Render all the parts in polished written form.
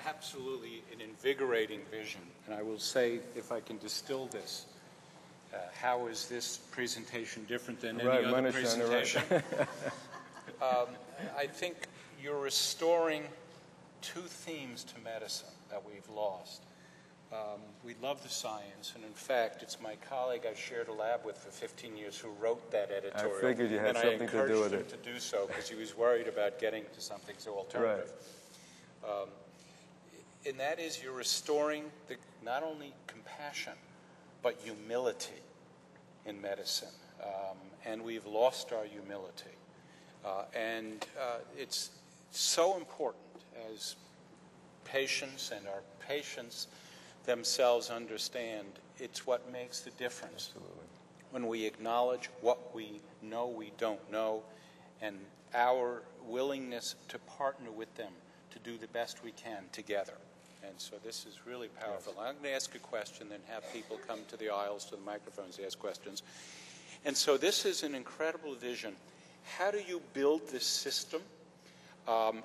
absolutely an invigorating vision. And I will say, if I can distill this, how is this presentation different than any other presentation? I think you're restoring two themes to medicine that we've lost. We love the science, and in fact, it's my colleague I shared a lab with for 15 years who wrote that editorial. I figured you had something to do with it. And I encouraged him to do so because he was worried about getting to something so alternative. Right. And that is, you're restoring not only compassion, but humility in medicine. And we've lost our humility. And it's so important as patients and our patients themselves understand it's what makes the difference. Absolutely. When we acknowledge what we know we don't know and our willingness to partner with them to do the best we can together. And so this is really powerful. Yes. I'm going to ask a question, then have people come to the aisles, to the microphones, to ask questions. And so this is an incredible vision. How do you build this system?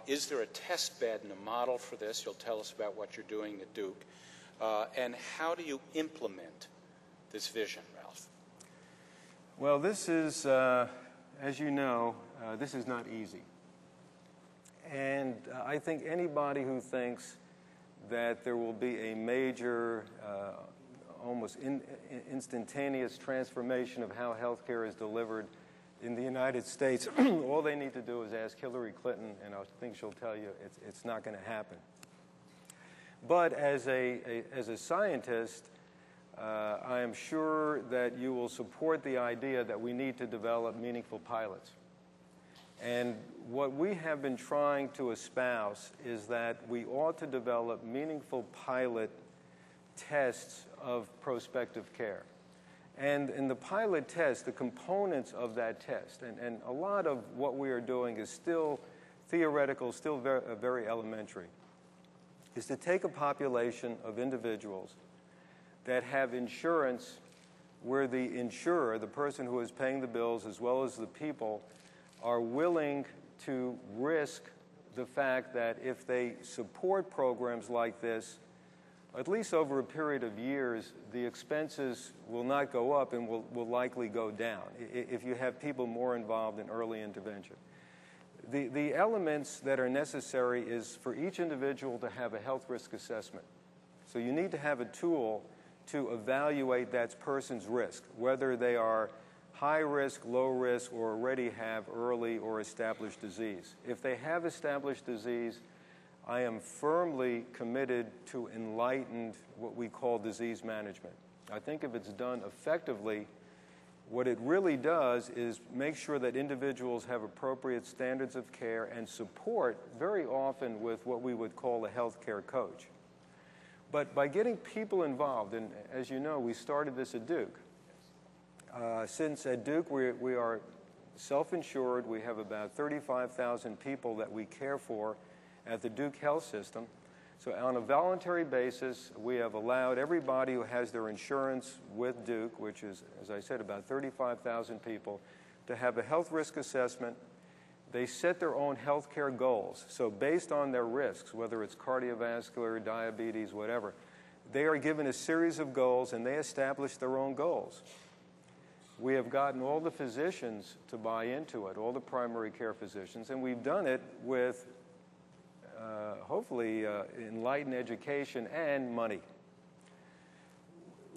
Is there a test bed and a model for this? You'll tell us about what you're doing at Duke. And how do you implement this vision, Ralph? Well, this is, as you know, this is not easy. And I think anybody who thinks that there will be a major, almost instantaneous transformation of how healthcare is delivered in the United States, all they need to do is ask Hillary Clinton, and I think she'll tell you it's not going to happen. But as a scientist, I am sure that you will support the idea that we need to develop meaningful pilots. And what we have been trying to espouse is that we ought to develop meaningful pilot tests of prospective care. And in the pilot test, the components of that test, and a lot of what we are doing is still theoretical, still very elementary, is to take a population of individuals that have insurance where the insurer, the person who is paying the bills, as well as the people, are willing to risk the fact that if they support programs like this, at least over a period of years, the expenses will not go up and will likely go down if you have people more involved in early intervention. The elements that are necessary is for each individual to have a health risk assessment. So you need to have a tool to evaluate that person's risk, whether they are high risk, low risk, or already have early or established disease. If they have established disease, I am firmly committed to enlightened what we call disease management. I think if it's done effectively, what it really does is make sure that individuals have appropriate standards of care and support, very often with what we would call a healthcare coach. But by getting people involved, and as you know, we started this at Duke. Since at Duke we are self-insured, we have about 35,000 people that we care for at the Duke Health System. So on a voluntary basis, we have allowed everybody who has their insurance with Duke, which is, as I said, about 35,000 people, to have a health risk assessment. They set their own health care goals. So based on their risks, whether it's cardiovascular, diabetes, whatever, they are given a series of goals and they establish their own goals. We have gotten all the physicians to buy into it, all the primary care physicians, and we've done it with hopefully enlightened education and money.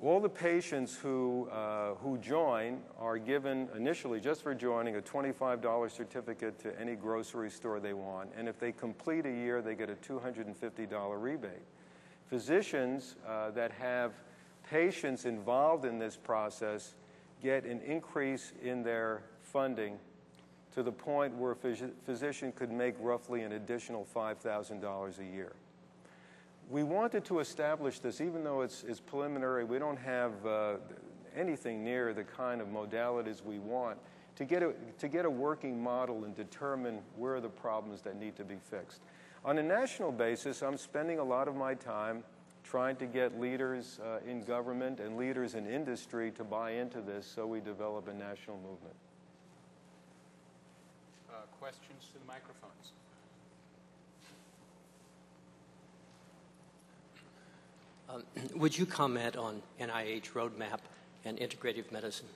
All the patients who join are given initially, just for joining, a $25 certificate to any grocery store they want, and if they complete a year, they get a $250 rebate. Physicians that have patients involved in this process get an increase in their funding to the point where a physician could make roughly an additional $5,000 a year. We wanted to establish this, even though it's preliminary. We don't have anything near the kind of modalities we want to get a working model and determine where are the problems that need to be fixed. On a national basis, I'm spending a lot of my time trying to get leaders in government and leaders in industry to buy into this so we develop a national movement. Questions to the microphones? Would you comment on NIH roadmap and integrative medicine?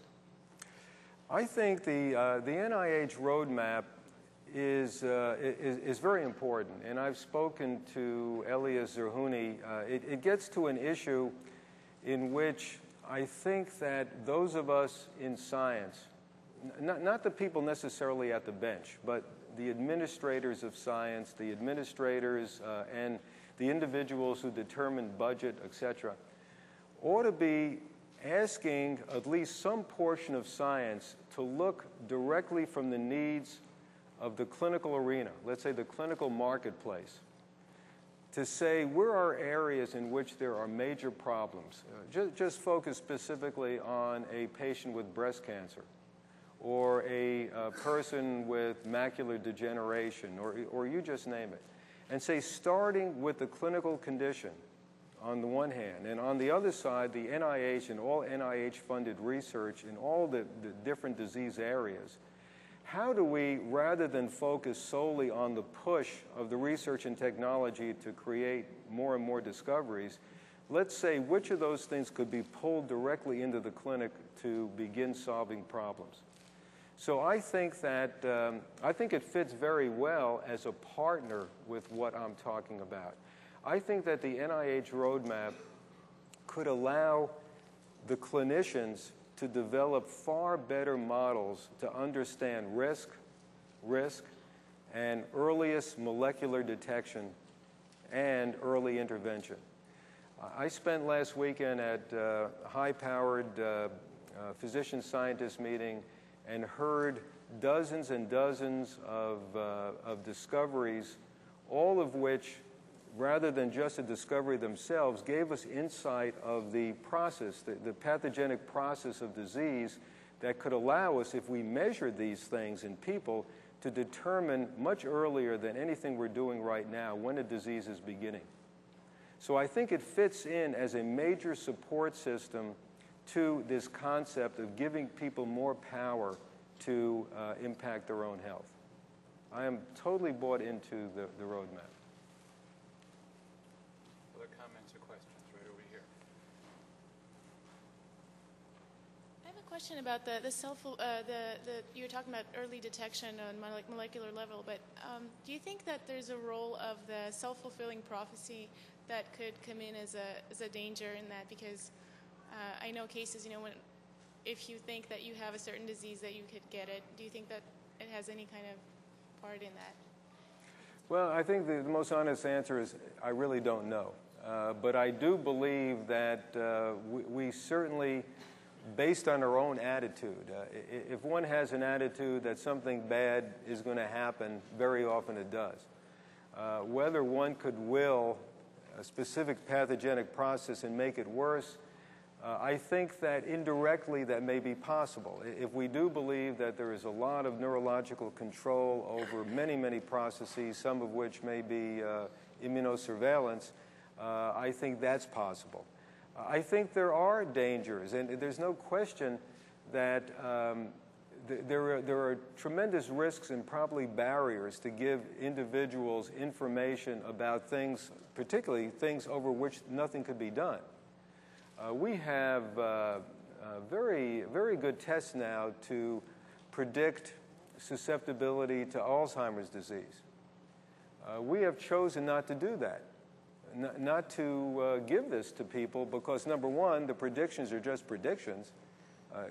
I think the NIH roadmap is very important, and I've spoken to Elias Zerhouni. It gets to an issue in which I think that those of us in science, not the people necessarily at the bench, but the administrators of science, the administrators and the individuals who determine budget, etc., ought to be asking at least some portion of science to look directly from the needs of the clinical arena, let's say the clinical marketplace, to say where are areas in which there are major problems. Just focus specifically on a patient with breast cancer or a person with macular degeneration, or you just name it, and say starting with the clinical condition on the one hand, and on the other side, the NIH and all NIH-funded research in all the different disease areas. How do we, rather than focus solely on the push of the research and technology to create more and more discoveries, let's say which of those things could be pulled directly into the clinic to begin solving problems? So I think that it fits very well as a partner with what I'm talking about. I think that the NIH roadmap could allow the clinicians to develop far better models to understand risk, and earliest molecular detection and early intervention. I spent last weekend at a high-powered physician-scientist meeting and heard dozens and dozens of discoveries, all of which, rather than just a discovery themselves, gave us insight of the process, the pathogenic process of disease that could allow us, if we measured these things in people, to determine much earlier than anything we're doing right now when a disease is beginning. So I think it fits in as a major support system to this concept of giving people more power to impact their own health. I am totally bought into the roadmap. Other comments or questions right over here? I have a question about you were talking about early detection on molecular level, but do you think that there's a role of the self-fulfilling prophecy that could come in as a danger in that? Because I know cases, if you think that you have a certain disease that you could get it, do you think that it has any kind of part in that? Well, I think the most honest answer is I really don't know. But I do believe that we certainly, based on our own attitude, if one has an attitude that something bad is going to happen, very often it does. Whether one could will a specific pathogenic process and make it worse, I think that indirectly that may be possible. If we do believe that there is a lot of neurological control over many, many processes, some of which may be immunosurveillance, I think that's possible. I think there are dangers, and there's no question that there are tremendous risks and probably barriers to give individuals information about things, particularly things over which nothing could be done. We have very, very good tests now to predict susceptibility to Alzheimer's disease. We have chosen not to do that, not to give this to people because, number one, the predictions are just predictions.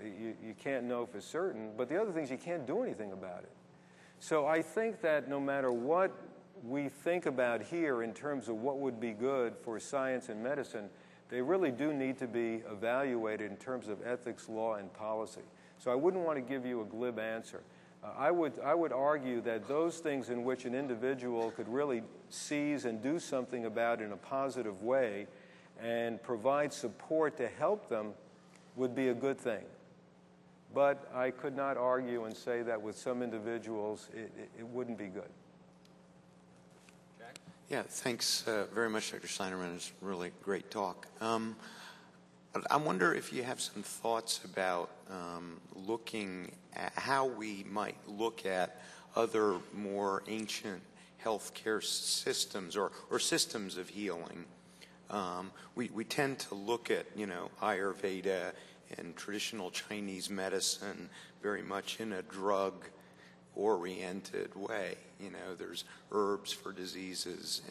You can't know for certain, but the other thing is you can't do anything about it. So I think that no matter what we think about here in terms of what would be good for science and medicine, they really do need to be evaluated in terms of ethics, law, and policy. So I wouldn't want to give you a glib answer. I would argue that those things in which an individual could really seize and do something about in a positive way and provide support to help them would be a good thing. But I could not argue and say that with some individuals it wouldn't be good. Yeah, thanks very much, Dr. Snyderman. It's a really great talk. I wonder if you have some thoughts about looking at how we might look at other more ancient healthcare systems or systems of healing We tend to look at, Ayurveda and traditional Chinese medicine very much in a drug-oriented way. There's herbs for diseases,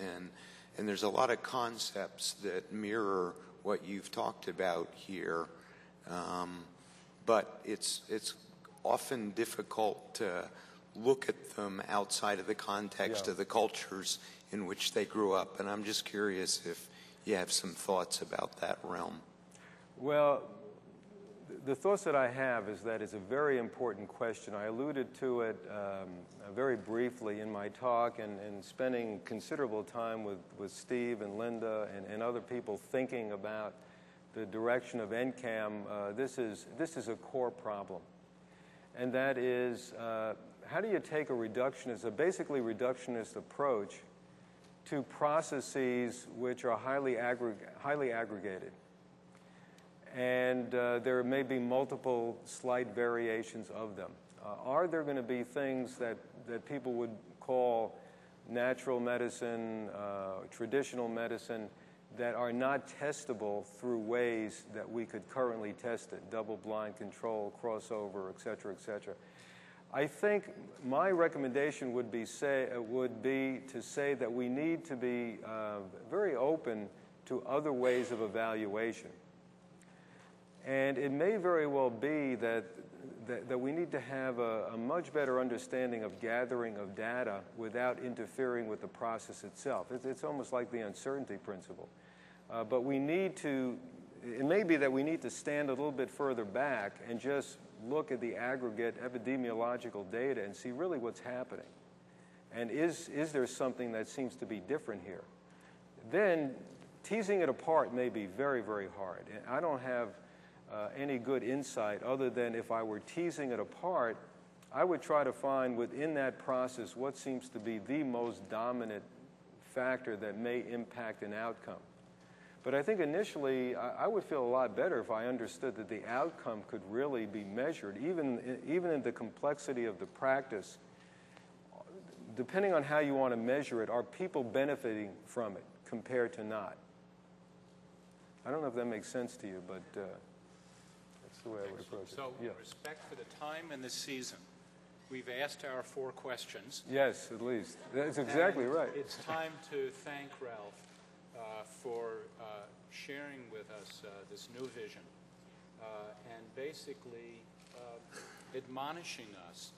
and there's a lot of concepts that mirror what you've talked about here. But it's often difficult to look at them outside of the context of the cultures in which they grew up. And I'm just curious if you have some thoughts about that realm. Well, the thoughts that I have is that it's a very important question. I alluded to it very briefly in my talk, and spending considerable time with Steve and Linda and other people thinking about the direction of NCAM. This is a core problem. And that is, how do you take a basically reductionist approach to processes which are highly aggregated? And there may be multiple slight variations of them. Are there going to be things that people would call natural medicine, traditional medicine, that are not testable through ways that we could currently test it, double-blind control, crossover, et cetera, et cetera? I think my recommendation would be to say that we need to be very open to other ways of evaluation. And it may very well be that we need to have a much better understanding of gathering of data without interfering with the process itself. It's almost like the uncertainty principle. But we need to, it may be that we need to stand a little bit further back and just look at the aggregate epidemiological data and see really what's happening. And is there something that seems to be different here? Then teasing it apart may be very, very hard. And I don't have any good insight other than if I were teasing it apart, I would try to find within that process what seems to be the most dominant factor that may impact an outcome. But I think initially I would feel a lot better if I understood that the outcome could really be measured, even in the complexity of the practice. Depending on how you want to measure it, are people benefiting from it compared to not? I don't know if that makes sense to you, but that's the way I would approach it. So, with respect for the time and the season, we've asked our 4 questions. Yes, at least. That's exactly right. It's time to thank Ralph for sharing with us this new vision and basically admonishing us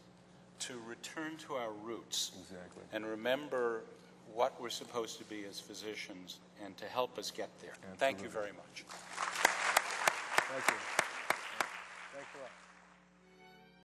to return to our roots. Exactly. And remember what we're supposed to be as physicians and to help us get there. Absolutely. Thank you very much.